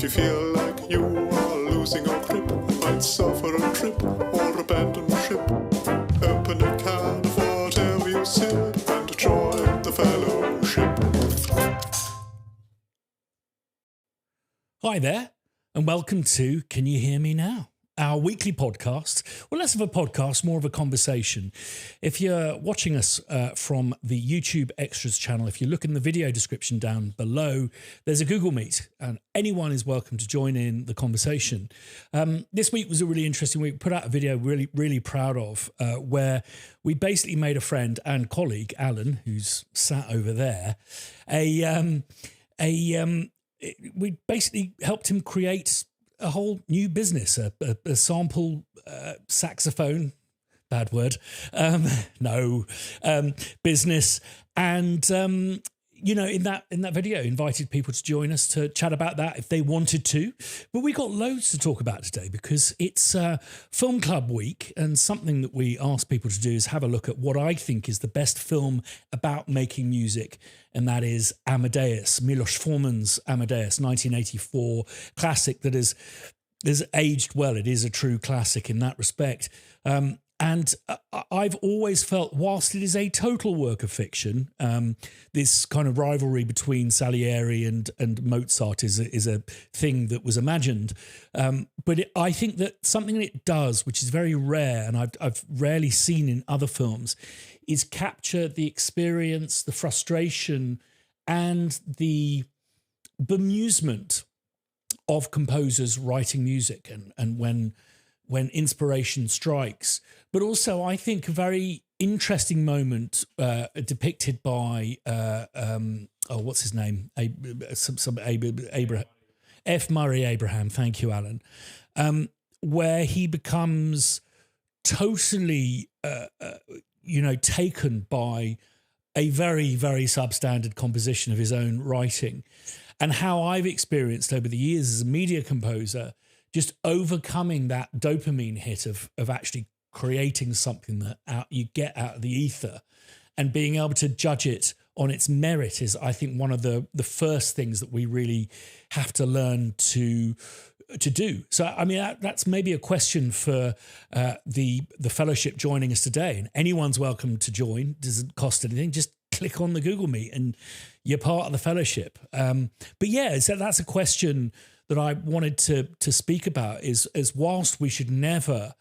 you feel like you are losing your grip, might suffer a trip or abandon ship, open a can of whatever you sip and join the fellowship. Hi there, and welcome to Can You Hear Me Now? Our weekly podcast, well, less of a podcast, more of a conversation. If you're watching us from the YouTube Extras channel, if you look in the video description down below, there's a Google Meet, and anyone is welcome to join in the conversation. This week was a really interesting week. We put out a video really proud of, where we basically made a friend and colleague, Allan, who's sat over there, we basically helped him create a whole new business, a sample saxophone, bad word, business. And, in that video, invited people to join us to chat about that if they wanted to. But we got loads to talk about today because it's Film Club Week, and something that we asked people to do is have a look at what I think is the best film about making music, and that is Amadeus, Miloš Forman's Amadeus, 1984 classic that is aged well. It is a true classic in that respect. And I've always felt, whilst it is a total work of fiction, this kind of rivalry between Salieri and Mozart is a thing that was imagined. But I think that something that it does, which is very rare, and I've rarely seen in other films, is capture the experience, the frustration, and the bemusement of composers writing music, and when inspiration strikes. But also, I think, a very interesting moment depicted by what's his name? Abraham. F. Murray Abraham. Thank you, Allan. Where he becomes totally, taken by a very, very substandard composition of his own writing, and how I've experienced over the years as a media composer, just overcoming that dopamine hit of actually creating something that you get out of the ether, and being able to judge it on its merit is, I think, one of the first things that we really have to learn to do. So, I mean, that's maybe a question for the fellowship joining us today. And anyone's welcome to join. Doesn't cost anything. Just click on the Google Meet and you're part of the fellowship. But yeah, so that's a question that I wanted to speak about, is whilst we should never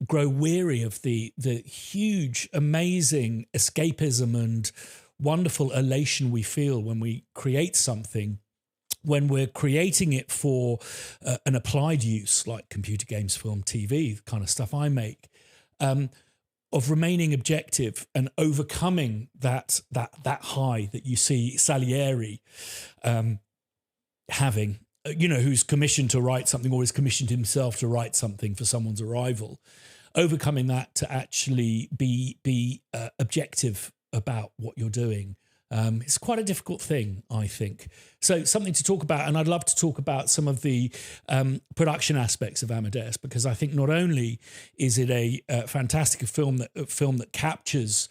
grow weary of the huge, amazing escapism and wonderful elation we feel when we create something, when we're creating it for an applied use like computer games, film, TV, the kind of stuff I make, of remaining objective and overcoming that high that you see Salieri having, who's commissioned to write something, or is commissioned himself to write something for someone's arrival, overcoming that to actually be objective about what you're doing. It's quite a difficult thing, I think. So something to talk about, and I'd love to talk about some of the production aspects of Amadeus, because I think not only is it a fantastic film that captures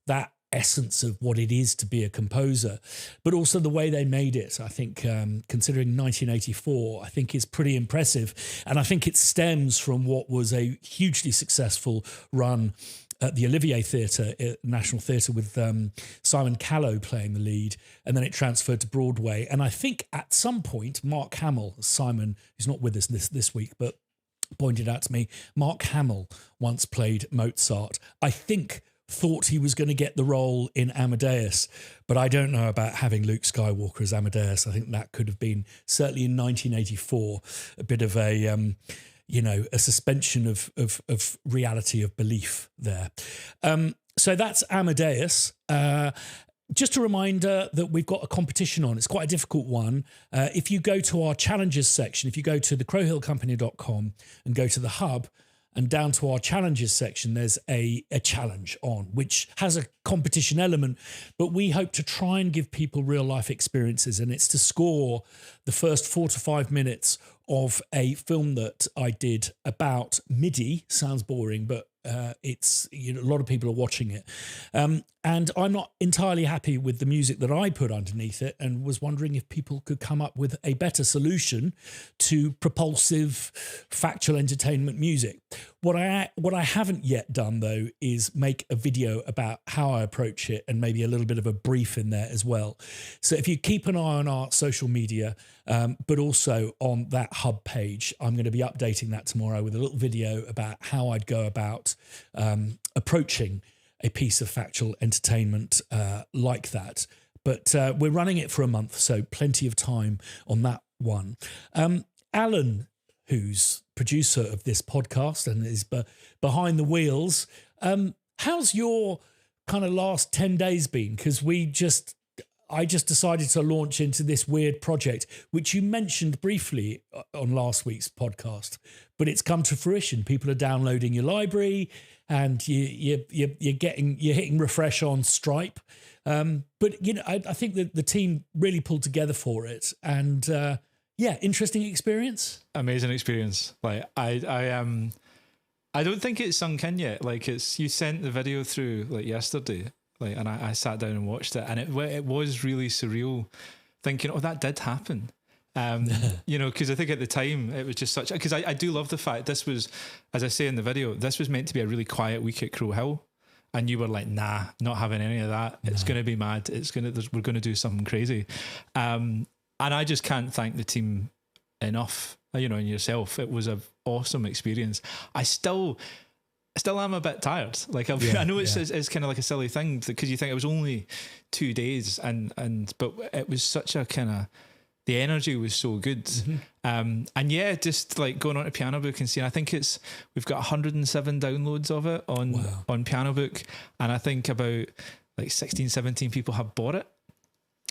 that essence of what it is to be a composer, but also the way they made it, I think, considering 1984, I think is pretty impressive. And I think it stems from what was a hugely successful run at the Olivier Theatre, National Theatre, with Simon Callow playing the lead, and then it transferred to Broadway. And I think at some point, Mark Hamill, Simon, who's not with us this week, but pointed out to me, Mark Hamill once played Mozart. I think thought he was going to get the role in Amadeus, but I don't know about having Luke Skywalker as Amadeus. I think that could have been, certainly in 1984, a bit of a suspension of reality, of belief there. So that's Amadeus. Just a reminder that we've got a competition on. It's quite a difficult one. If you go to our challenges section, if you go to thecrowhillcompany.com and go to the hub, and down to our challenges section, there's a challenge on, which has a competition element, but we hope to try and give people real life experiences. And it's to score the first 4 to 5 minutes of a film that I did about MIDI. Sounds boring, but it's, a lot of people are watching it. And I'm not entirely happy with the music that I put underneath it, and was wondering if people could come up with a better solution to propulsive, factual entertainment music. What I haven't yet done, though, is make a video about how I approach it, and maybe a little bit of a brief in there as well. So if you keep an eye on our social media, but also on that hub page, I'm going to be updating that tomorrow with a little video about how I'd go about approaching a piece of factual entertainment like that. But we're running it for a month, so plenty of time on that one. Allan, who's producer of this podcast and is behind the wheels, how's your kind of last 10 days been? Because I just decided to launch into this weird project, which you mentioned briefly on last week's podcast, but it's come to fruition. People are downloading your library, and you're hitting refresh on Stripe. But I think that the team really pulled together for it, and interesting experience. Amazing experience. Like I don't think it's sunk in yet. Like you sent the video through like yesterday. Like, and I sat down and watched it, and it was really surreal, thinking, oh, that did happen. Because I think at the time it was just such, because I do love the fact this was, as I say in the video, this was meant to be a really quiet week at Crow Hill, and you were like, nah, not having any of that. No. It's going to be mad. We're going to do something crazy. And I just can't thank the team enough, and yourself. It was an awesome experience. I still am a bit tired. Like I know it's kind of like a silly thing, because you think it was only 2 days, but it was such a kind of, the energy was so good. Mm-hmm. And just like going on to Piano Book and seeing, I think we've got 107 downloads of it on Piano Book, and I think about like 16, 17 people have bought it,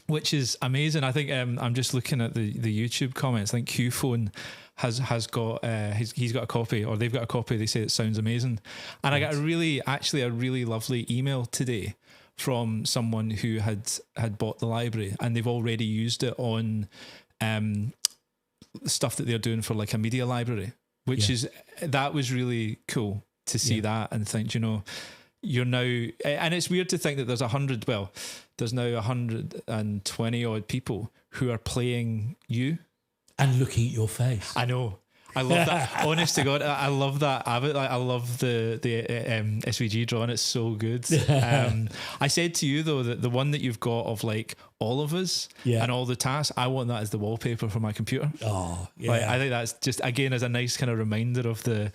which is amazing. I think I'm just looking at the YouTube comments. I think Qphone has got he's got a copy, or they've got a copy. They say it sounds amazing, and I got a really lovely email today from someone who had bought the library, and they've already used it on stuff that they're doing for like a media library, which that was really cool to see that, and think, you're now, and it's weird to think that there's now 120 odd people who are playing you and looking at your face. I know. I love that. Honest to God, I love that. I love the SVG drawing. It's so good. I said to you though that the one that you've got of like all of us and all the tasks, I want that as the wallpaper for my computer. Oh, yeah. Like, I think that's just, again, as a nice kind of reminder of the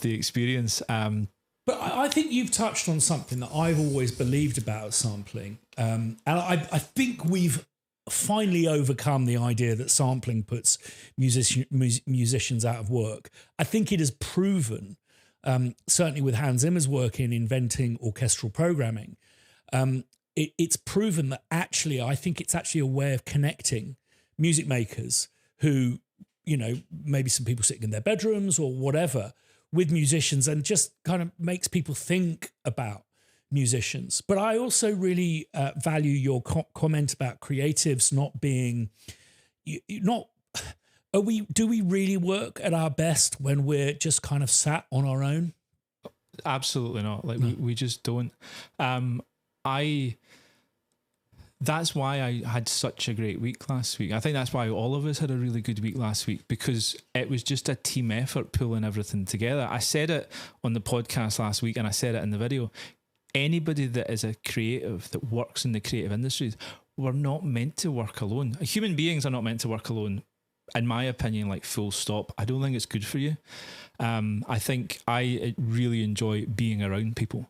experience. But I think you've touched on something that I've always believed about sampling. And I think we've finally overcome the idea that sampling puts musicians out of work. I think it has proven, certainly with Hans Zimmer's work in inventing orchestral programming, it's proven that I think it's actually a way of connecting music makers who, maybe some people sitting in their bedrooms or whatever, with musicians, and just kind of makes people think about musicians. But I also really value your comment about creatives not being, do we really work at our best when we're just kind of sat on our own? Absolutely not. Like we just don't. That's why I had such a great week last week. I think that's why all of us had a really good week last week, because it was just a team effort pulling everything together. I said it on the podcast last week, and I said it in the video. Anybody that is a creative, that works in the creative industries, we're not meant to work alone. Human beings are not meant to work alone, in my opinion, like full stop. I don't think it's good for you. I think I really enjoy being around people.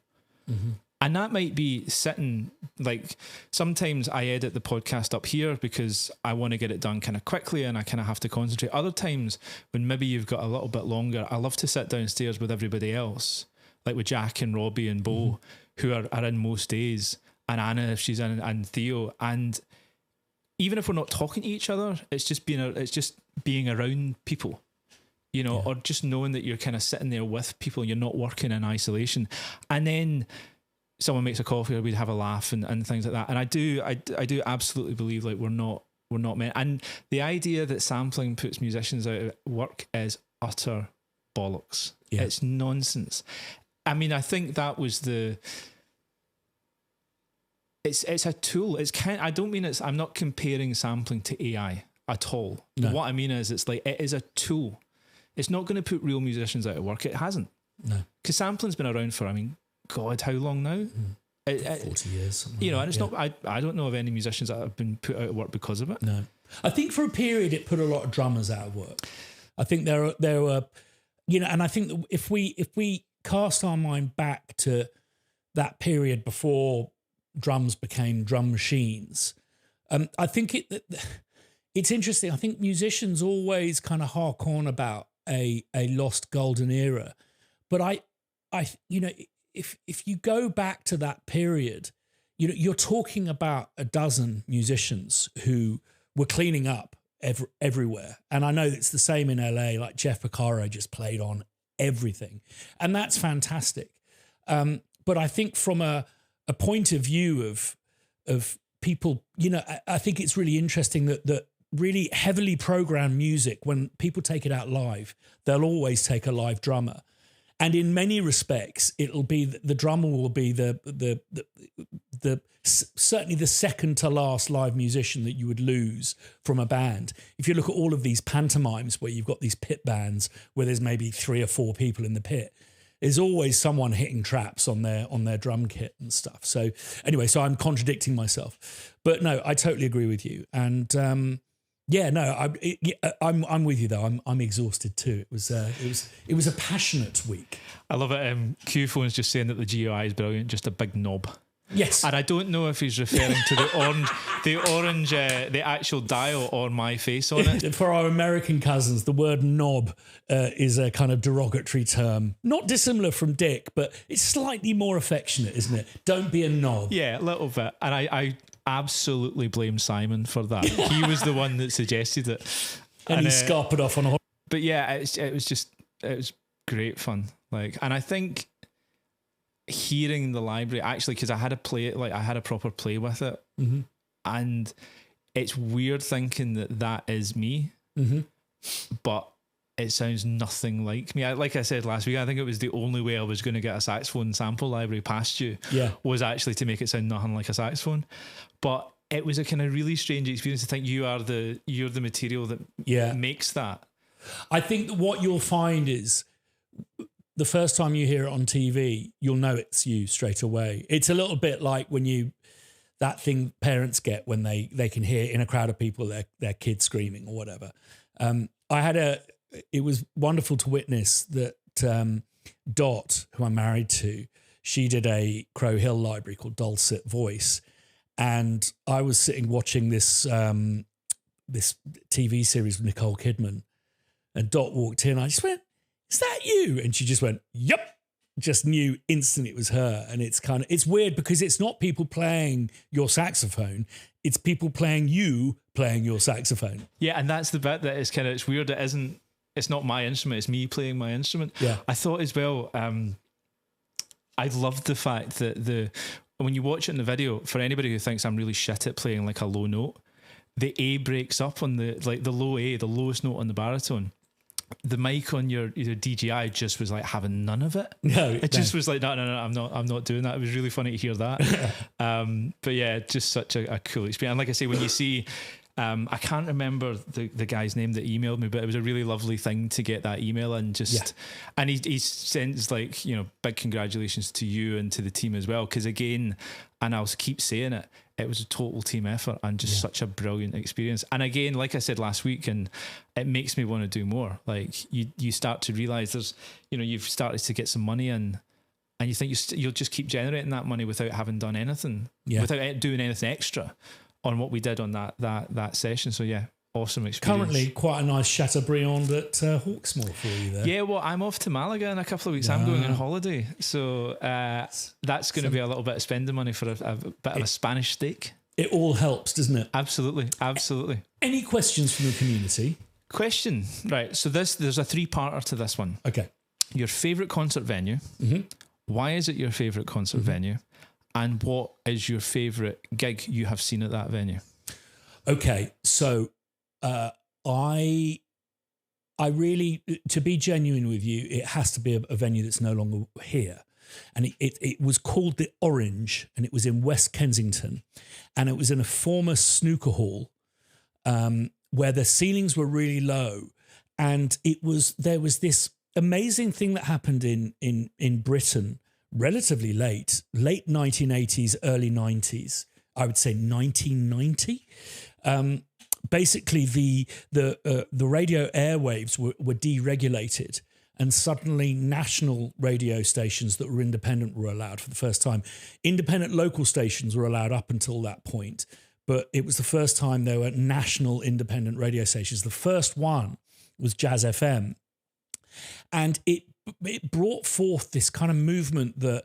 Mm-hmm. And that might be sitting, like sometimes I edit the podcast up here because I want to get it done kind of quickly and I kind of have to concentrate. Other times when maybe you've got a little bit longer, I love to sit downstairs with everybody else, like with Jack and Robbie and Bo, who are in most days, and Anna if she's in, and Theo. And even if we're not talking to each other, it's just being around people. Or just knowing that you're kind of sitting there with people, you're not working in isolation. And then someone makes a coffee, or we'd have a laugh and things like that. And I do absolutely believe like we're not we're not meant. And the idea that sampling puts musicians out of work is utter bollocks. Yeah. It's nonsense. I mean, I think that was it's a tool. I don't mean I'm not comparing sampling to AI at all. No. What I mean is it is a tool. It's not going to put real musicians out of work. It hasn't. No. Because sampling's been around for, God, how long now? 40 years. And it's not, I don't know of any musicians that have been put out of work because of it. No. I think for a period it put a lot of drummers out of work. I think there were, and I think that if we cast our mind back to that period before drums became drum machines, I think it's interesting. I think musicians always kind of hark on about a lost golden era, but if you go back to that period, you're talking about a dozen musicians who were cleaning up everywhere. And I know it's the same in LA, like Jeff Porcaro just played on everything. And that's fantastic. But I think from a point of view of people, I think it's really interesting that really heavily programmed music, when people take it out live, they'll always take a live drummer. And in many respects, it'll be the drummer will be the certainly the second to last live musician that you would lose from a band. If you look at all of these pantomimes where you've got these pit bands where there's maybe 3 or 4 people in the pit, there's always someone hitting traps on their drum kit and stuff. So anyway, so I'm contradicting myself, but no, I totally agree with you. And I'm with you though. I'm exhausted too. It was a passionate week. I love it. Q Phone's just saying that the GUI is brilliant, just a big knob. Yes, and I don't know if he's referring to the actual dial or my face on it. For our American cousins, the word knob is a kind of derogatory term, not dissimilar from dick, but it's slightly more affectionate, isn't it? Don't be a knob. Yeah, a little bit. And I absolutely blame Simon for that. He was the one that suggested it, and he scarpered off on a. But yeah, it was great fun. And I think hearing the library, actually, because I had a proper play with it, mm-hmm. and it's weird thinking that is me, mm-hmm. but it sounds nothing like me. Like I said last week, I think it was the only way I was going to get a saxophone sample library past you, was actually to make it sound nothing like a saxophone. But it was a kind of really strange experience to think you're the material that makes that. I think that what you'll find is the first time you hear it on TV, you'll know it's you straight away. It's a little bit like that thing parents get when they can hear in a crowd of people their kids screaming or whatever. It was wonderful to witness that Dot, who I'm married to, she did a Crow Hill library called Dulcet Voice. And I was sitting watching this TV series with Nicole Kidman, and Dot walked in. I just went, "Is that you?" And she just went, "Yep." Just knew instantly it was her. And it's weird because it's not people playing your saxophone. It's people playing your saxophone. Yeah. And that's the bit that is it's weird. It's not my instrument. It's me playing my instrument. Yeah. I thought as well, I loved the fact that when you watch it in the video, for anybody who thinks I'm really shit at playing a low note, the A breaks up on the low A, the lowest note on the baritone. The mic on your DJI just was having none of it. Just was no, I'm not doing that. It was really funny to hear that. But yeah, just such a cool experience. And like I say, when you see, I can't remember the guy's name that emailed me, but it was a really lovely thing to get that email and and he sends big congratulations to you and to the team as well. Because again, and I'll keep saying it, it was a total team effort and just such a brilliant experience. And again, like I said last week, and it makes me want to do more. You start to realize there's, you've started to get some money in, and you think you'll just keep generating that money without having done anything, without doing anything extra on what we did on that session. So yeah, awesome experience. Currently quite a nice Chateaubriand at Hawksmoor for you there. Yeah, well, I'm off to Malaga in a couple of weeks. I'm going on holiday. So that's going to be a little bit of spending money for a bit of a Spanish steak. It all helps, doesn't it? Absolutely. Any questions from the community? Question. Right. So there's a 3-parter to this one. Okay. Your favourite concert venue. Mm-hmm. Why is it your favourite concert venue? And what is your favourite gig you have seen at that venue? Okay, so I really, to be genuine with you, it has to be a venue that's no longer here. And it was called the Orange, and it was in West Kensington, and it was in a former snooker hall where the ceilings were really low, and there was this amazing thing that happened in Britain relatively late 1980s, early 90s. I would say 1990. Basically, the radio airwaves were deregulated. And suddenly national radio stations that were independent were allowed for the first time. Independent local stations were allowed up until that point, but it was the first time there were national independent radio stations. The first one was Jazz FM. And it brought forth this kind of movement that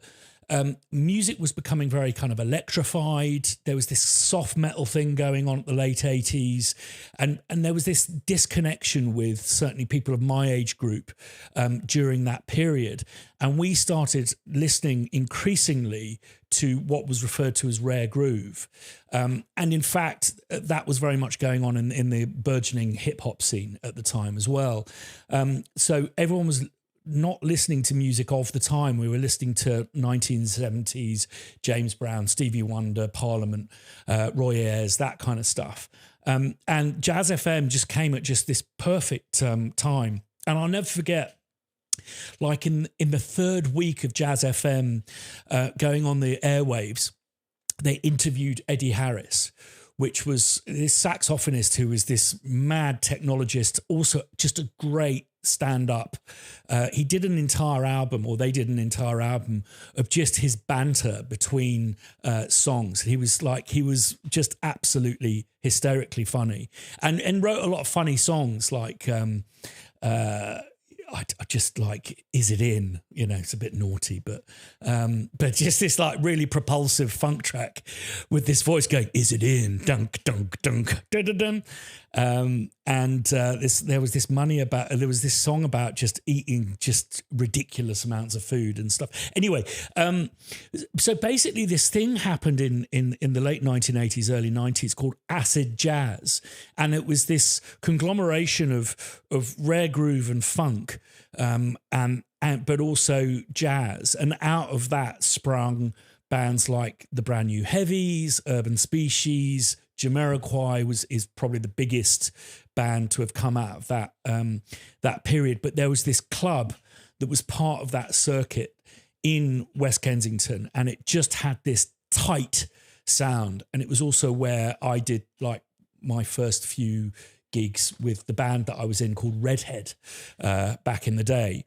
music was becoming very kind of electrified. There was this soft metal thing going on at the late 80s. And there was this disconnection with certainly people of my age group during that period. And we started listening increasingly to what was referred to as rare groove. And in fact, that was very much going on in the burgeoning hip hop scene at the time as well. So everyone was not listening to music of the time. We were listening to 1970s James Brown, Stevie Wonder, Parliament, Roy Ayers, that kind of stuff. And Jazz FM just came at just this perfect time. And I'll never forget, like in the third week of Jazz FM going on the airwaves, they interviewed Eddie Harris, which was this saxophonist who was this mad technologist, also just a great stand-up. He did an entire album, or they did an entire album of just his banter between songs. He was just absolutely hysterically funny, and wrote a lot of funny songs like I just like, Is It In? You know, it's a bit naughty, but just this like really propulsive funk track with this voice going, Is it in? Dunk, dunk, dunk, dun, dun, dun. There was this song about just eating just ridiculous amounts of food and stuff. Anyway, so basically this thing happened in the late 1980s, early 90s called acid jazz. And it was this conglomeration of rare groove and funk, but also jazz. And out of that sprung bands like the Brand New Heavies, Urban Species. Jamiroquai is probably the biggest band to have come out of that period. But there was this club that was part of that circuit in West Kensington, and it just had this tight sound. And it was also where I did like my first few gigs with the band that I was in called Redhead back in the day.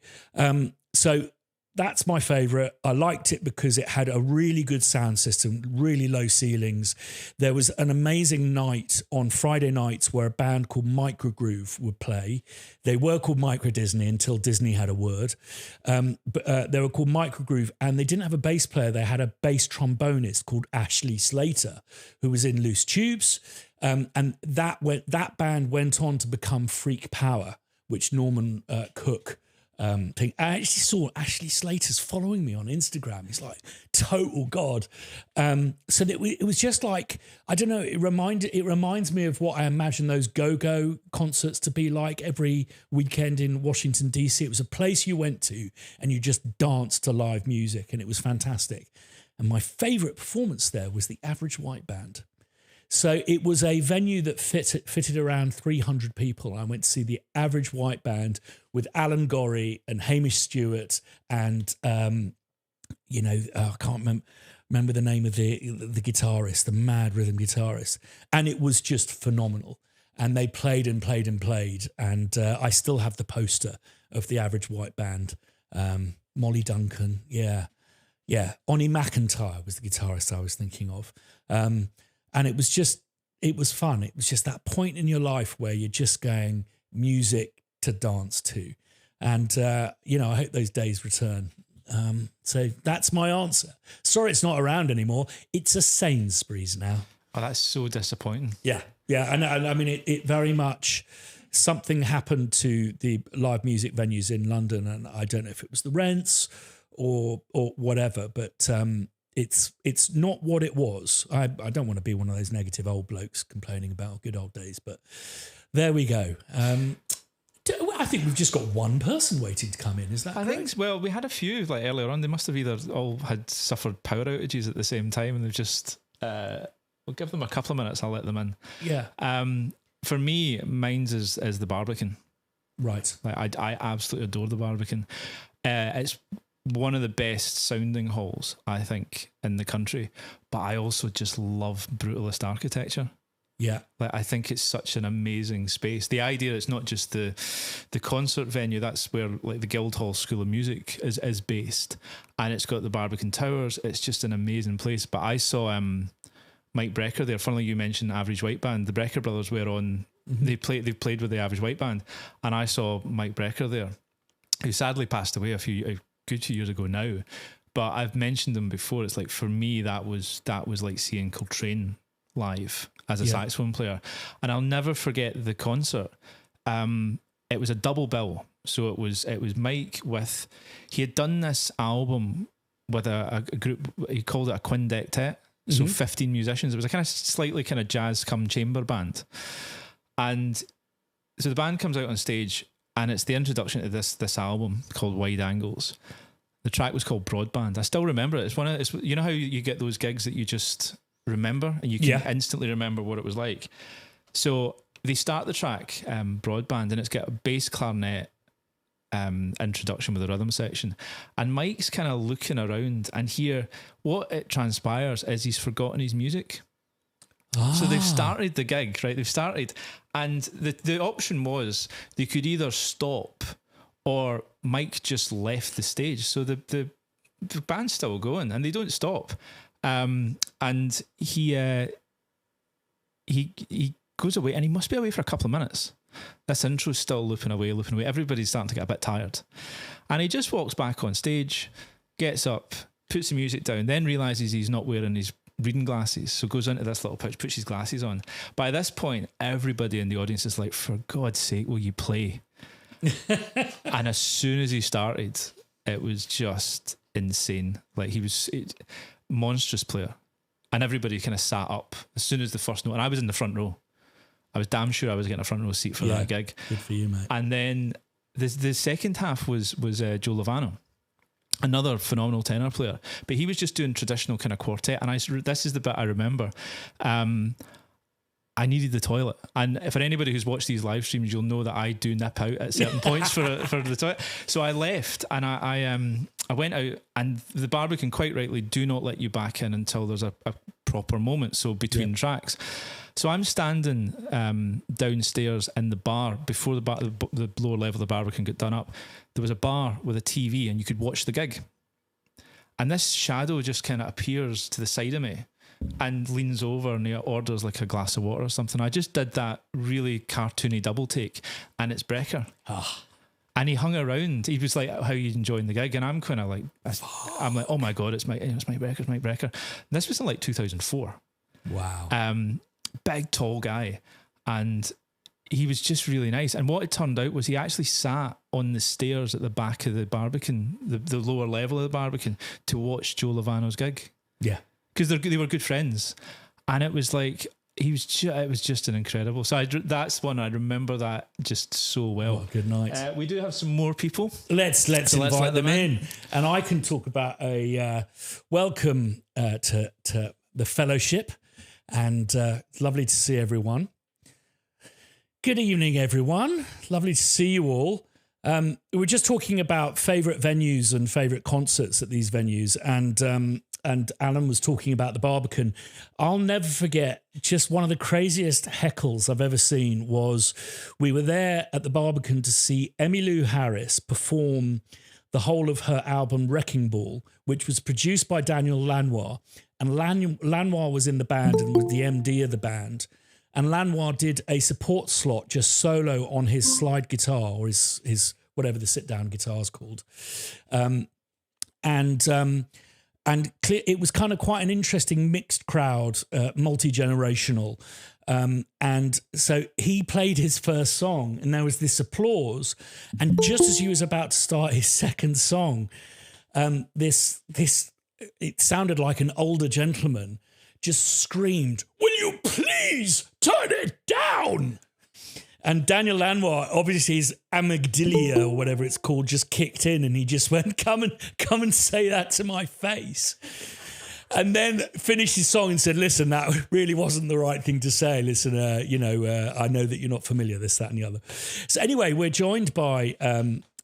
So that's my favourite. I liked it because it had a really good sound system, really low ceilings. There was an amazing night on Friday nights where a band called Microgroove would play. They were called Micro Disney until Disney had a word. But they were called Microgroove, and they didn't have a bass player. They had a bass trombonist called Ashley Slater, who was in Loose Tubes. And that band went on to become Freak Power, which Norman Cook thing. I actually saw Ashley Slater's following me on Instagram. He's like total god. So that it was just like, I don't know. It reminds me of what I imagine those go-go concerts to be like every weekend in Washington DC. It was a place you went to and you just danced to live music, and it was fantastic. And my favourite performance there was the Average White Band. So it was a venue that fitted around 300 people. I went to see the Average White Band with Alan Gorrie and Hamish Stewart and, I can't remember the name of the guitarist, the mad rhythm guitarist. And it was just phenomenal. And they played and played and played. And I still have the poster of the Average White Band. Molly Duncan, yeah. Onnie McIntyre was the guitarist I was thinking of. And it was fun. It was just that point in your life where you're just going music to dance to. And, I hope those days return. So that's my answer. Sorry it's not around anymore. It's a Sainsbury's now. Oh, that's so disappointing. Yeah. And I mean, it very much, something happened to the live music venues in London, and I don't know if it was the rents or whatever, but it's not what it was. I don't want to be one of those negative old blokes complaining about good old days, but there we go. I think we've just got one person waiting to come in. Is that correct? I think, well, we had a few like earlier on. They must have either all had suffered power outages at the same time, and they've just, we'll give them a couple of minutes. I'll let them in. Yeah. For me, mine's is the Barbican. Right. Like I absolutely adore the Barbican. It's one of the best sounding halls, I think, in the country. But I also just love brutalist architecture. Yeah. Like I think it's such an amazing space. The idea it's not just the concert venue, that's where like the Guildhall School of Music is based. And it's got the Barbican Towers. It's just an amazing place. But I saw Mike Brecker there. Funnily, you mentioned Average White Band. The Brecker brothers were on. Mm-hmm. They've played with the Average White Band, and I saw Mike Brecker there, who sadly passed away a good 2 years ago now. But I've mentioned him before. It's like for me that was like seeing Coltrane live as a saxophone player, and I'll never forget the concert. It was a double bill, so it was Mike with. He had done this album with a group. He called it a quindectet. So 15 musicians. It was a kind of slightly kind of jazz come chamber band. And so the band comes out on stage and it's the introduction to this album called Wide Angles. The track was called Broadband. I still remember it. It's you know how you get those gigs that you just remember and you can instantly remember what it was like. So they start the track Broadband, and it's got a bass clarinet introduction with the rhythm section, and Mike's kind of looking around, and here what it transpires is he's forgotten his music. So they've started the gig, right? They've started, and the option was they could either stop or Mike just left the stage. So the band's still going and they don't stop. And he goes away, and he must be away for a couple of minutes. This intro's still looping away. Everybody's starting to get a bit tired. And he just walks back on stage, gets up, puts the music down, then realises he's not wearing his reading glasses. So goes into this little pouch, puts his glasses on. By this point, everybody in the audience is like, for God's sake, will you play? And as soon as he started, it was just insane. Like he was monstrous player. And everybody kind of sat up as soon as the first note. And I was in the front row. I was damn sure I was getting a front row seat for that gig. Good for you, mate. And then the second half was Joe Lovano, another phenomenal tenor player, but he was just doing traditional kind of quartet. And this is the bit I remember. I needed the toilet, and for anybody who's watched these live streams, you'll know that I do nip out at certain points for the toilet. So I left, and I went out, and the Barbican quite rightly do not let you back in until there's a proper moment. So between tracks. So I'm standing downstairs in the bar before the lower level of the Barbican got done up. There was a bar with a TV, and you could watch the gig. And this shadow just kind of appears to the side of me and leans over and he orders like a glass of water or something. I just did that really cartoony double take, and it's Brecker. And he hung around. He was like, "How are you enjoying the gig?" And I'm kind of like, I'm like, "Oh my God, it's Mike Brecker." And this was in like 2004. Wow. Big tall guy, and he was just really nice. And what it turned out was he actually sat on the stairs at the back of the Barbican, the lower level of the Barbican, to watch Joe Lovano's gig. Yeah, because they were good friends, and it was like it was just an incredible. So that's one I remember that just so well. What a good night. We do have some more people. Let's invite them in, and I can talk about a welcome to the fellowship. And lovely to see everyone. Good evening, everyone. Lovely to see you all. We're just talking about favourite venues and favourite concerts at these venues. And Allan was talking about the Barbican. I'll never forget, just one of the craziest heckles I've ever seen was we were there at the Barbican to see Emmylou Harris perform the whole of her album Wrecking Ball, which was produced by Daniel Lanois. And Lanois was in the band and was the MD of the band. And Lanois did a support slot just solo on his slide guitar, or his whatever the sit-down guitar is called. And it was kind of quite an interesting mixed crowd, multi-generational. And so he played his first song and there was this applause. And just as he was about to start his second song, this it sounded like an older gentleman just screamed, "Will you please turn it down?" And Daniel Lanois, obviously his amygdala or whatever it's called, just kicked in, and he just went, come and say that to my face. And then finished his song and said, "Listen, that really wasn't the right thing to say. Listen, I know that you're not familiar, this, that, and the other." So anyway, we're joined by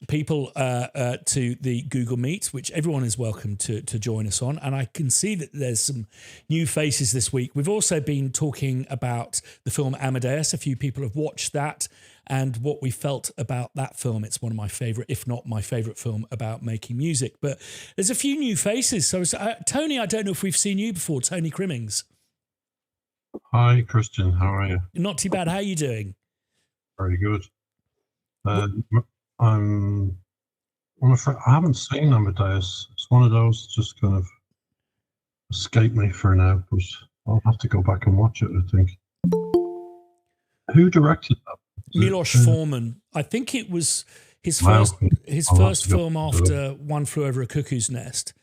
people to the Google Meet, which everyone is welcome to join us on. And I can see that there's some new faces this week. We've also been talking about the film Amadeus. A few people have watched that and what we felt about that film. It's one of my favourite, if not my favourite film about making music. But there's a few new faces. So Tony, I don't know if we've seen you before, Tony Crimmings. Hi, Christian. How are you? Not too bad. How are you doing? Very good. I'm afraid I haven't seen Amadeus. It's one of those just kind of escape me for now, but I'll have to go back and watch it, I think. Who directed that? Miloš Forman. I think it was his first film after One Flew Over a Cuckoo's Nest.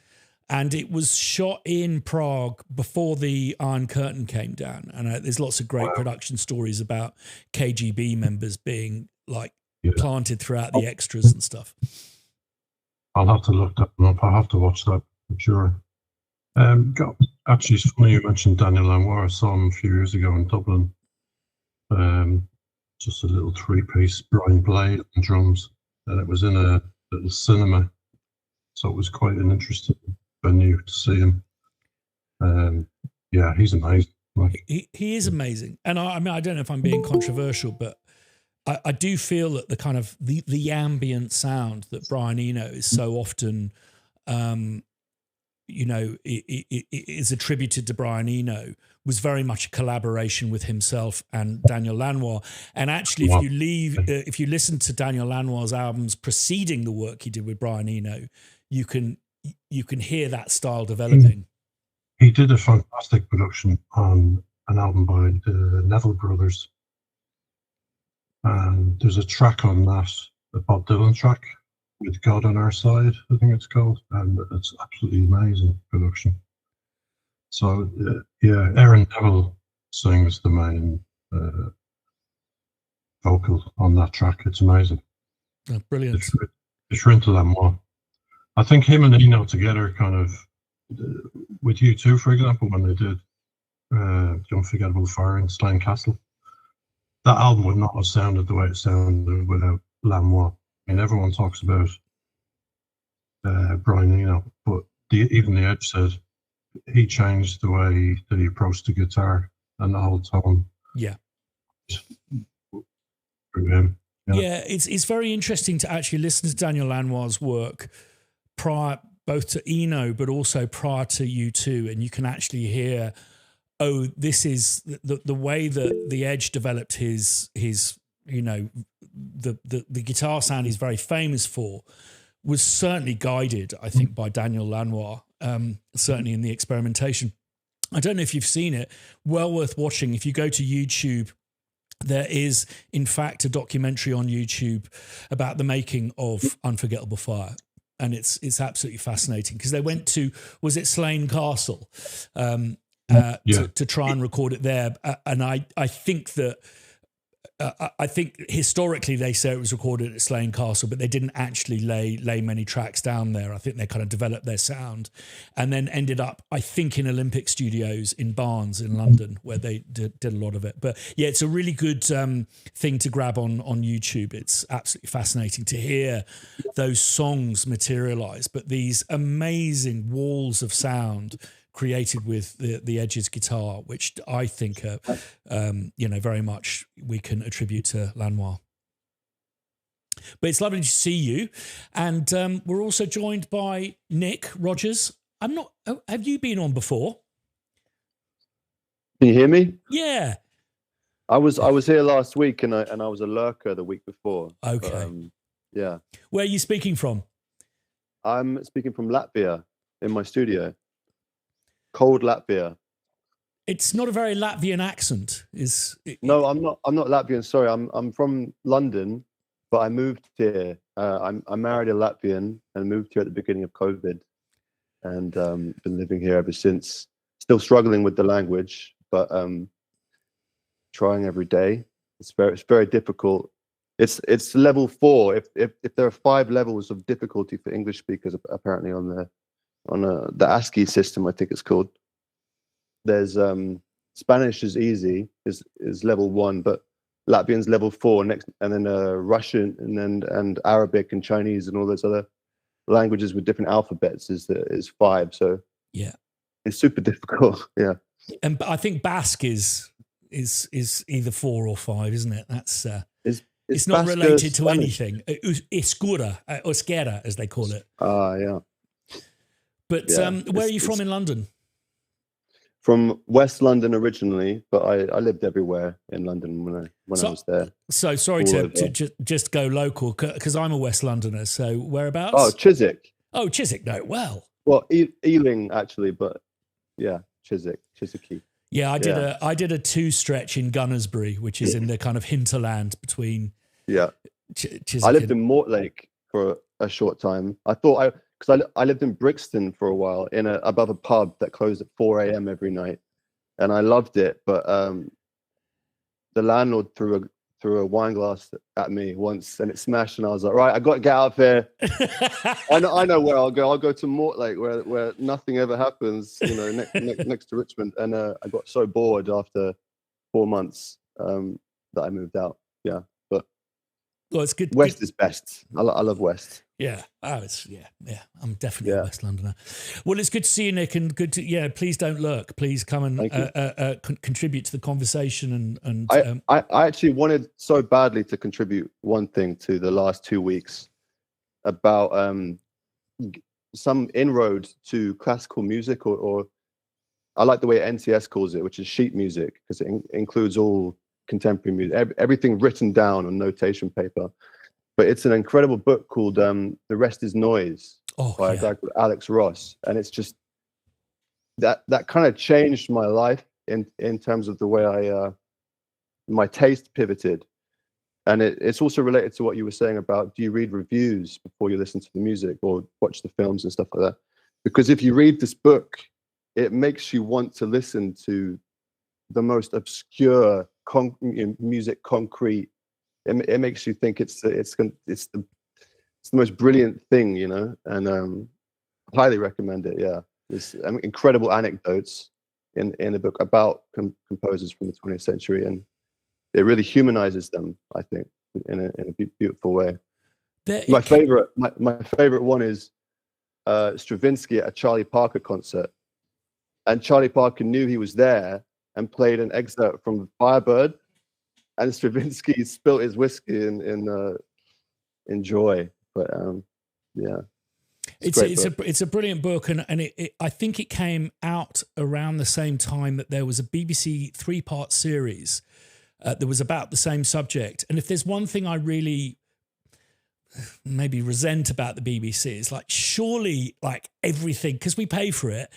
And it was shot in Prague before the Iron Curtain came down. And there's lots of great production stories about KGB members being planted throughout the extras and stuff. I'll have to look that one up. I'll have to watch that for sure. Actually, it's funny you mentioned Daniel Lanois. I saw him a few years ago in Dublin. Just a little 3-piece, Brian Blade and drums. And it was in a little cinema. So it was quite an interesting venue to see him. He's amazing. He is amazing. And I mean, I don't know if I'm being controversial, but I do feel that the kind of the ambient sound that Brian Eno is so often, it is attributed to Brian Eno was very much a collaboration with himself and Daniel Lanois. And actually, if you listen to Daniel Lanois' albums preceding the work he did with Brian Eno, you can hear that style developing. He did a fantastic production on an album by the Neville Brothers. And there's a track on that, a Bob Dylan track, with God on Our Side, I think it's called. And it's absolutely amazing production. So, Aaron Neville sings the main vocal on that track. It's amazing. Oh, brilliant. It's into that more. I think him and Eno together kind of, with U2, for example, when they did The Unforgettable Fire in Slane Castle, that album would not have sounded the way it sounded without Lanois. I mean, everyone talks about Brian Eno, but even The Edge said he changed the way that he approached the guitar and the whole tone. Yeah. Through him. Yeah, it's very interesting to actually listen to Daniel Lanois' work prior both to Eno, but also prior to U2, and you can actually hear, this is the way that The Edge developed his the guitar sound he's very famous for was certainly guided, I think, by Daniel Lanois, certainly in the experimentation. I don't know if you've seen it, well worth watching. If you go to YouTube, there is, in fact, a documentary on YouTube about the making of Unforgettable Fire. And it's absolutely fascinating because they went to, was it Slane Castle, to try and record it there. And I think that, I think historically they say it was recorded at Slane Castle, but they didn't actually lay many tracks down there. I think they kind of developed their sound and then ended up, I think, in Olympic Studios in Barnes in London, where they did a lot of it. But yeah, it's a really good thing to grab on YouTube. It's absolutely fascinating to hear those songs materialize, but these amazing walls of sound created with the Edge's guitar, which I think are, very much we can attribute to Lanois. But it's lovely to see you. And we're also joined by Nick Rogers. Have you been on before? Can you hear me? Yeah. I was here last week and I was a lurker the week before. Okay. Yeah. Where are you speaking from? I'm speaking from Latvia in my studio. Cold Latvia. It's not a very Latvian accent, is it? No, I'm not Latvian. Sorry, I'm from London, but I moved here. I married a Latvian and moved here at the beginning of COVID. and been living here ever since. Still struggling with the language, but trying every day. It's very difficult. It's level 4. If there are 5 levels of difficulty for English speakers, apparently on the ASCII system, I think it's called. There's Spanish is easy, is level 1, but Latvian's level 4 next, and then Russian and Arabic and Chinese and all those other languages with different alphabets is 5. So yeah, it's super difficult. Yeah, and I think Basque is either 4 or 5, isn't it? That's it's not Basque related to Spanish? anything. Escura, as they call it. Yeah. But Yeah, where are you it's- from in London? From West London originally, but I lived everywhere in London when I was there. So sorry All to over. just go local, because I'm a West Londoner. So whereabouts? Oh, Chiswick. Oh, Chiswick. No, well, Well, Ealing actually, but yeah, Chiswick. yeah. I Yeah. did a 2 stretch in Gunnersbury, which is in the kind of hinterland between Yeah, Chiswick. I lived in Mortlake for a short time. Because I lived in Brixton for a while above a pub that closed at 4 a.m. every night, and I loved it. But the landlord threw a wine glass at me once, and it smashed. And I was like, right, I got to get out of here. I know where I'll go. I'll go to Mortlake, where nothing ever happens. You know, next to Richmond. And I got so bored after 4 months that I moved out. Yeah, but Well, it's good. West is best. I love West. Yeah. Oh, it's yeah. I'm definitely a West Londoner. Well, it's good to see you, Nick, and good to Please don't lurk. Please come and contribute to the conversation. And I actually wanted so badly to contribute one thing to the last 2 weeks about some inroad to classical music, or I like the way NTS calls it, which is sheet music, because it includes all contemporary music, everything written down on notation paper. But it's an incredible book called The Rest is Noise by a guy called Alex Ross. And it's just that kind of changed my life in terms of the way my taste pivoted. And it's also related to what you were saying about, do you read reviews before you listen to the music or watch the films and stuff like that? Because if you read this book, it makes you want to listen to the most obscure music, concrete. It makes you think it's the most brilliant thing, you know, and highly recommend it. Yeah, there's incredible anecdotes in the book about composers from the 20th century, and it really humanizes them, I think, in a beautiful way. My favorite one is Stravinsky at a Charlie Parker concert, and Charlie Parker knew he was there and played an excerpt from Firebird. And Stravinsky spilt his whiskey in joy, but yeah, it's a brilliant book, and I think it came out around the same time that there was a BBC 3-part series that was about the same subject. And if there's one thing I really maybe resent about the BBC, is like, surely, like, everything, because we pay for it,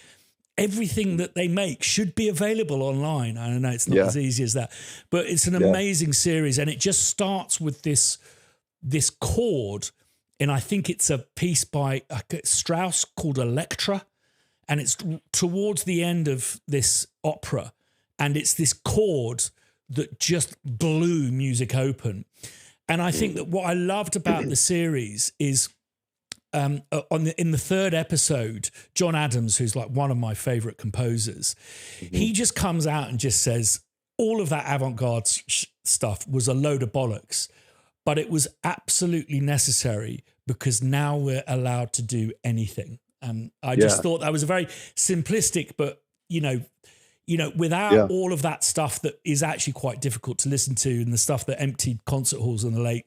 everything that they make should be available online. I know it's not as easy as that, but it's an amazing series, and it just starts with this chord, and I think it's a piece by Strauss called Electra, and it's towards the end of this opera, and it's this chord that just blew music open. And I think that what I loved about the series is in the 3rd episode, John Adams, who's like one of my favorite composers, he just comes out and just says all of that avant-garde stuff was a load of bollocks, but it was absolutely necessary because now we're allowed to do anything. I just thought that was a very simplistic, but without all of that stuff that is actually quite difficult to listen to, and the stuff that emptied concert halls in the late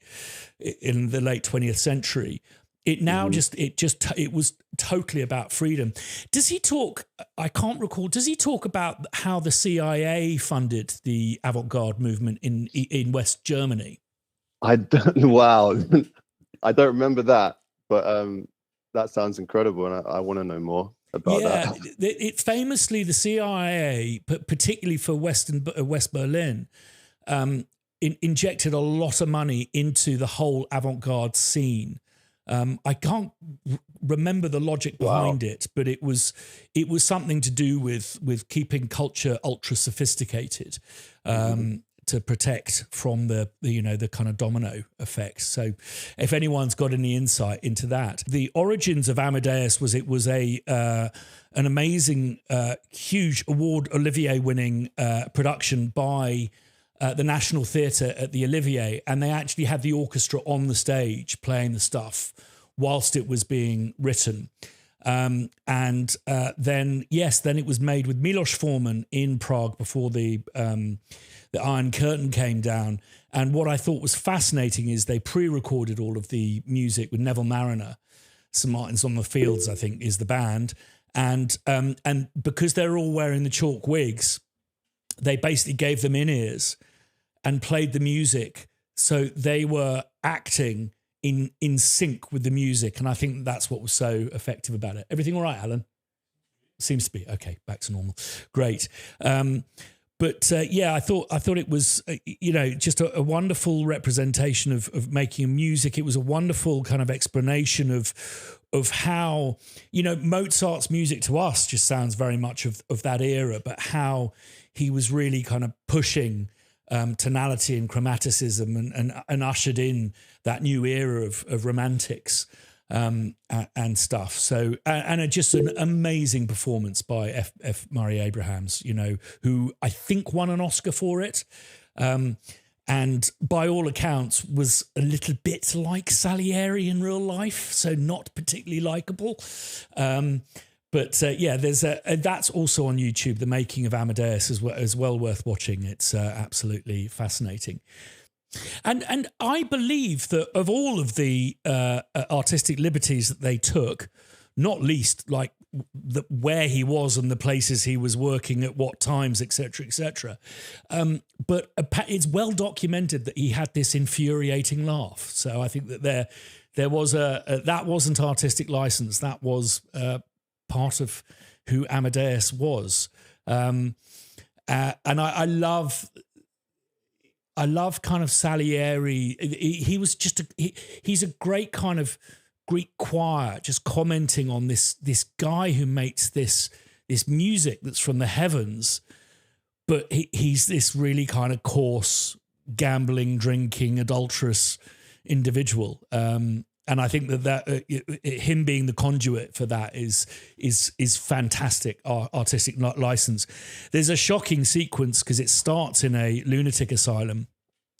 20th century. It now it was totally about freedom. Does he talk? I can't recall. Does he talk about how the CIA funded the avant-garde movement in West Germany? Wow, I don't remember that, but that sounds incredible, and I want to know more about that. It famously, the CIA, particularly for West Berlin, injected a lot of money into the whole avant-garde scene. I can't remember the logic behind it, but it was something to do with keeping culture ultra sophisticated, to protect from the kind of domino effect. So if anyone's got any insight into that, the origins of Amadeus was an amazing, huge award Olivier winning production by the National Theatre at the Olivier, and they actually had the orchestra on the stage playing the stuff whilst it was being written. Then it was made with Miloš Forman in Prague before the Iron Curtain came down. And what I thought was fascinating is they pre-recorded all of the music with Neville Mariner. St. Martin's on the Fields, I think, is the band. And because they're all wearing the chalk wigs, they basically gave them in-ears and played the music. So they were acting in sync with the music. And I think that's what was so effective about it. Everything all right, Allan? Seems to be. Okay, back to normal. Great. I thought it was, just a wonderful representation of making music. It was a wonderful kind of explanation of how, Mozart's music to us just sounds very much of that era, but how he was really kind of pushing tonality and chromaticism and ushered in that new era of romantics and stuff. So, and just an amazing performance by F. Murray Abrahams, who I think won an Oscar for it. And by all accounts was a little bit like Salieri in real life, so not particularly likable. There's that's also on YouTube, the making of Amadeus, as well worth watching. It's absolutely fascinating. And I believe that of all of the artistic liberties that they took, not least like where he was and the places he was working at what times, etc., but it's well documented that he had this infuriating laugh. So I think that there was that wasn't artistic license. That was part of who Amadeus was. And I love kind of Salieri. He was just he's a great kind of Greek choir, just commenting on this guy who makes this music that's from the heavens, but he's this really kind of coarse, gambling, drinking, adulterous individual. And I think that him being the conduit for that is fantastic artistic license. There's a shocking sequence because it starts in a lunatic asylum.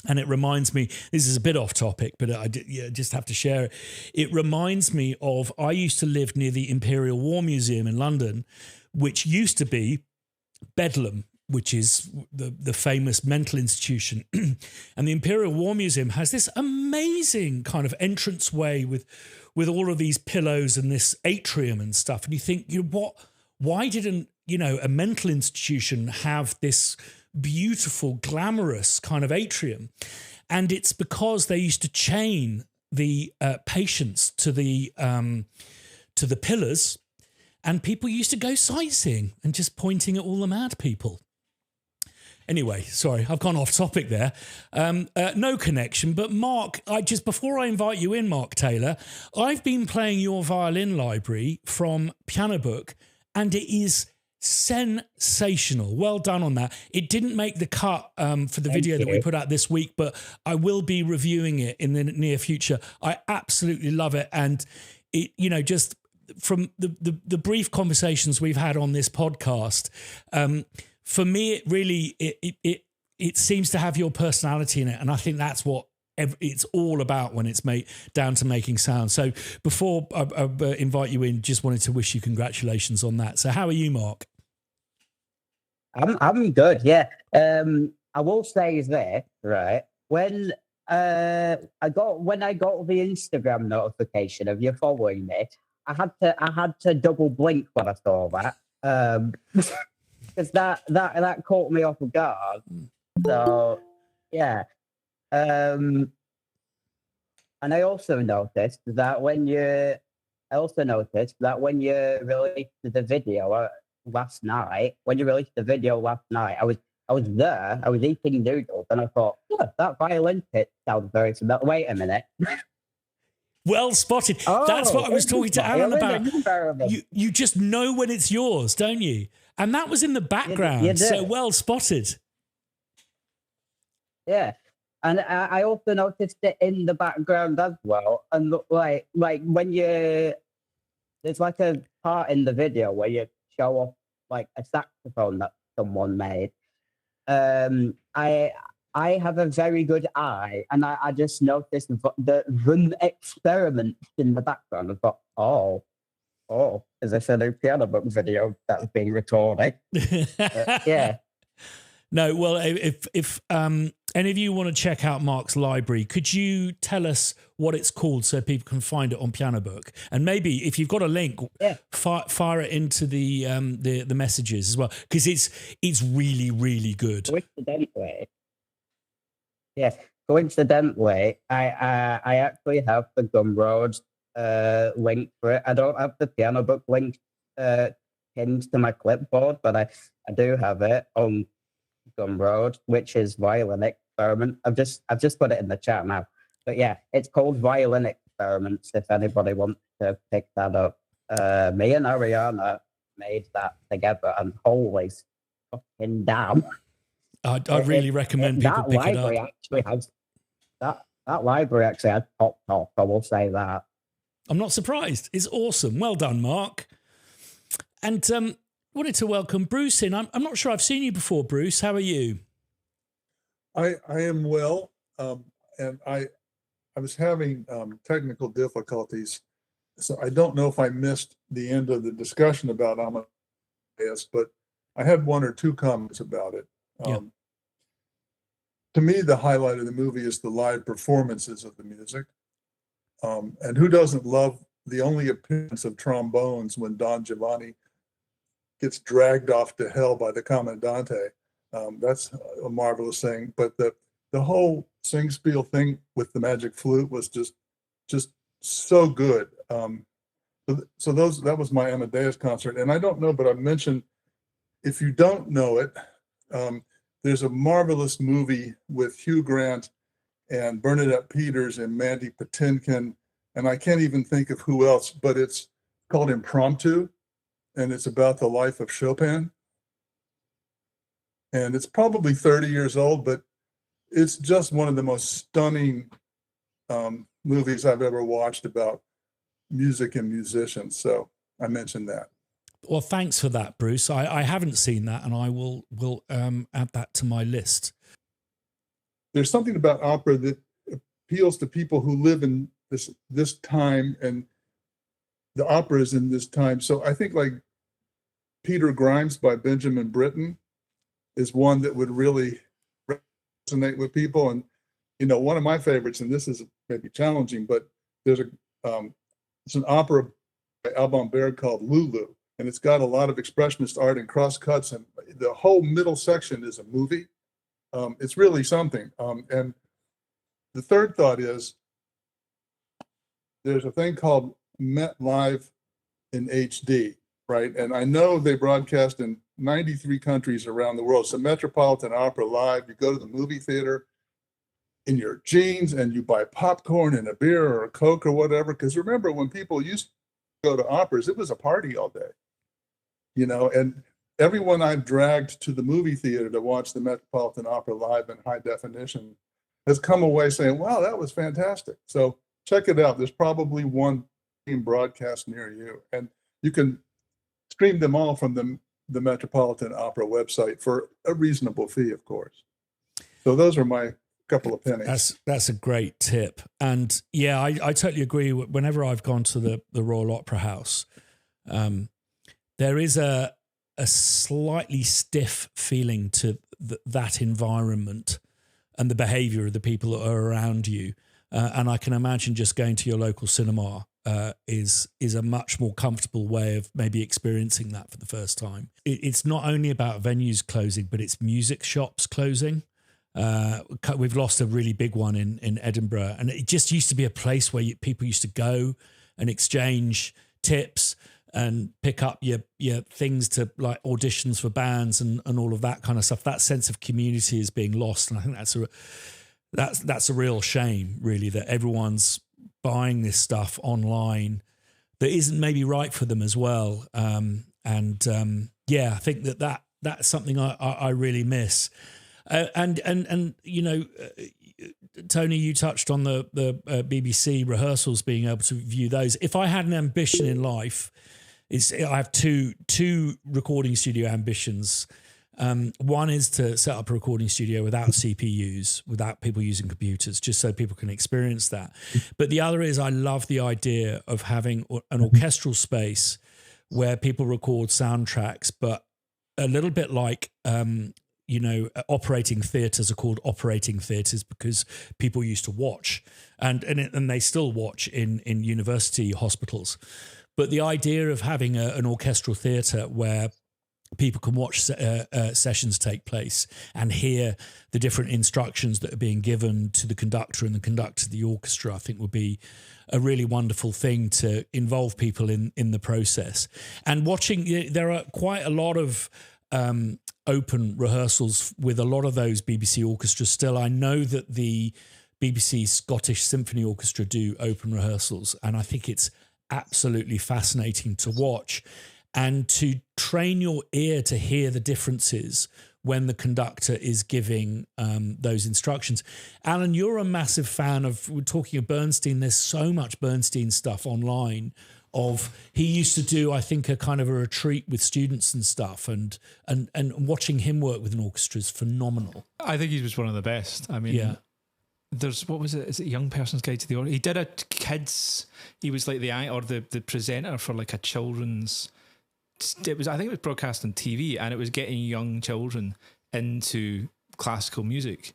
And it reminds me, this is a bit off topic, but I just have to share it. It reminds me of, I used to live near the Imperial War Museum in London, which used to be Bedlam, which is the famous mental institution. And the Imperial War Museum has this amazing kind of entranceway with all of these pillows and this atrium and stuff. And you think, why didn't, a mental institution have this beautiful, glamorous kind of atrium? And it's because they used to chain the patients to the pillars, and people used to go sightseeing and just pointing at all the mad people. Anyway, sorry, I've gone off topic there. No connection, but Mark, before I invite you in, Mark Taylor, I've been playing your violin library from Piano Book, and it is sensational. Well done on that. It didn't make the cut for the video that we put out this week, but I will be reviewing it in the near future. I absolutely love it. And it, just from the brief conversations we've had on this podcast, for me, it really, it seems to have your personality in it. And I think that's what it's all about when it's down to making sound. So before I invite you in, just wanted to wish you congratulations on that. So how are you, Mark? I'm good, yeah. I will say is there, right? When I got the Instagram notification of you following me, I had to double blink when I saw that. Because that caught me off guard. So yeah. And I also noticed that when you released the video last night, I was there, I was eating noodles, and I thought, that violin pit sounds very familiar. Wait a minute. Well spotted. That's what I was talking to Allan about. You just know when it's yours, don't you? And that was in the background, you so well spotted. Yeah. And I also noticed it in the background as well. And look, like when there's like a part in the video where you show off like a saxophone that someone made. I have a very good eye, and I just noticed the run experiment in the background. I thought, oh, is this a new piano book video that's being recorded? Yeah. No, well, if any of you want to check out Mark's library, could you tell us what it's called so people can find it on Piano Book? And maybe if you've got a link, fire it into the messages as well, because it's really, really good. Coincidentally, I actually have the Gumroad link for it. I don't have the Piano Book link pinned to my clipboard, but I do have it on Gumroad, which is Violin Experiment. I've just put it in the chat now. But yeah, it's called Violin Experiments if anybody wants to pick that up. Me and Ariana made that together, and holy fucking damn. I'd really recommend people pick it up. That library actually has top, I will say that. I'm not surprised. It's awesome. Well done, Mark. And wanted to welcome Bruce in. I'm not sure I've seen you before, Bruce. How are you? I am well, and I was having technical difficulties, so I don't know if I missed the end of the discussion about Amadeus, but I had one or two comments about it. To me, the highlight of the movie is the live performances of the music. And who doesn't love the only appearance of trombones when Don Giovanni gets dragged off to hell by the Commandante? That's a marvelous thing. But the whole sing-spiel thing with the magic flute was just so good. So that was my Amadeus concert. And I don't know, but I mentioned, if you don't know it, there's a marvelous movie with Hugh Grant and Bernadette Peters and Mandy Patinkin, and I can't even think of who else, but it's called Impromptu, and it's about the life of Chopin. And it's probably 30 years old, but it's just one of the most stunning movies I've ever watched about music and musicians. So I mentioned that. Well, thanks for that, Bruce. I haven't seen that, and I will add that to my list. There's something about opera that appeals to people who live in this time, and the opera is in this time. So I think like Peter Grimes by Benjamin Britten is one that would really resonate with people. And one of my favorites, and this is maybe challenging, but there's it's an opera by Alban Berg called Lulu. And it's got a lot of expressionist art and cross cuts, and the whole middle section is a movie. It's really something. And the third thought is, there's a thing called Met Live in HD, right? And I know they broadcast in 93 countries around the world. So Metropolitan Opera Live, you go to the movie theater in your jeans and you buy popcorn and a beer or a Coke or whatever. Because remember, when people used to go to operas, it was a party all day. And everyone I've dragged to the movie theater to watch the Metropolitan Opera live in high definition has come away saying, wow, that was fantastic. So check it out. There's probably one broadcast near you. And you can stream them all from the Metropolitan Opera website for a reasonable fee, of course. So those are my couple of pennies. That's a great tip. And yeah, I totally agree. Whenever I've gone to the Royal Opera House, there is a slightly stiff feeling to that environment and the behaviour of the people that are around you. And I can imagine just going to your local cinema is a much more comfortable way of maybe experiencing that for the first time. It's not only about venues closing, but it's music shops closing. We've lost a really big one in Edinburgh, and it just used to be a place where people used to go and exchange tips and pick up your things to like auditions for bands and all of that kind of stuff. That sense of community is being lost, and I think that's a real shame, really, that everyone's buying this stuff online that isn't maybe right for them as well. I think that's something I really miss. And you know, Tony, you touched on the BBC rehearsals, being able to view those. If I had an ambition in life, I have two recording studio ambitions. One is to set up a recording studio without CPUs, without people using computers, just so people can experience that. But the other is I love the idea of having an orchestral space where people record soundtracks, but a little bit like, operating theatres are called operating theatres because people used to watch and they still watch in university hospitals. But the idea of having an orchestral theatre where people can watch sessions take place and hear the different instructions that are being given to the conductor and the conductor to the orchestra, I think would be a really wonderful thing to involve people in the process. And watching, there are quite a lot of open rehearsals with a lot of those BBC orchestras still. I know that the BBC Scottish Symphony Orchestra do open rehearsals, and I think it's absolutely fascinating to watch and to train your ear to hear the differences when the conductor is giving those instructions. Allan, you're a massive fan of, we're talking of Bernstein, there's so much Bernstein stuff online he used to do, I think, a kind of a retreat with students and stuff, and watching him work with an orchestra is phenomenal. I think he was one of the best. I mean, there's, what was it? Is it Young Person's Guide to the Orchestra? He did a kids, he was like the presenter for like a children's, I think it was broadcast on TV, and it was getting young children into classical music.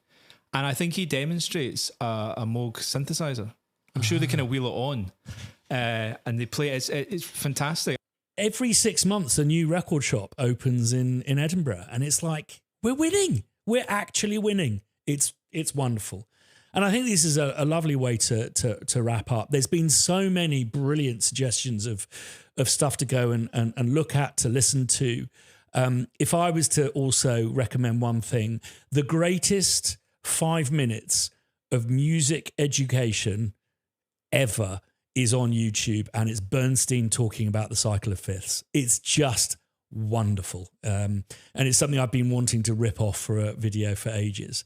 And I think he demonstrates a Moog synthesizer. I'm sure they kind of wheel it on, and they play it. It's fantastic. Every 6 months, a new record shop opens in Edinburgh, and it's like, we're winning. We're actually winning. It's wonderful. And I think this is a lovely way to wrap up. There's been so many brilliant suggestions of stuff to go and look at, to listen to. If I was to also recommend one thing, the greatest 5 minutes of music education ever is on YouTube, and it's Bernstein talking about the cycle of fifths. It's just wonderful. And it's something I've been wanting to rip off for a video for ages.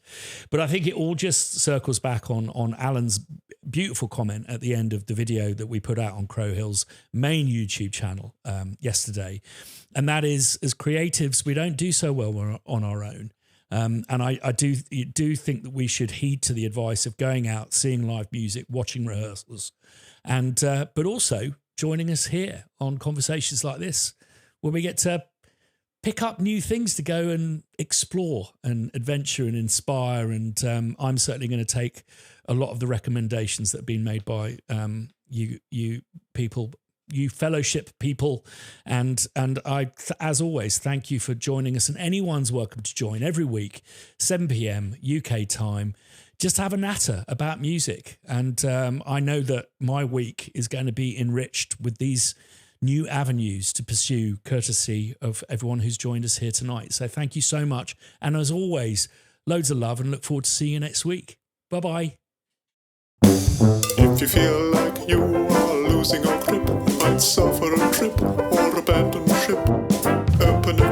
But I think it all just circles back on Allan's beautiful comment at the end of the video that we put out on Crow Hill's main YouTube channel yesterday. And that is, as creatives, we don't do so well on our own. And I do think that we should heed to the advice of going out, seeing live music, watching rehearsals, and but also joining us here on conversations like this, where we get to pick up new things to go and explore and adventure and inspire. And I'm certainly going to take a lot of the recommendations that have been made by you people, you fellowship people. And I, as always, thank you for joining us. And anyone's welcome to join every week, 7 p.m. UK time. Just have a natter about music. And I know that my week is going to be enriched with these new avenues to pursue, courtesy of everyone who's joined us here tonight. So thank you so much. And as always, loads of love, and look forward to seeing you next week. Bye-bye. If you feel like you are losing your grip, might suffer a trip or abandon ship, open a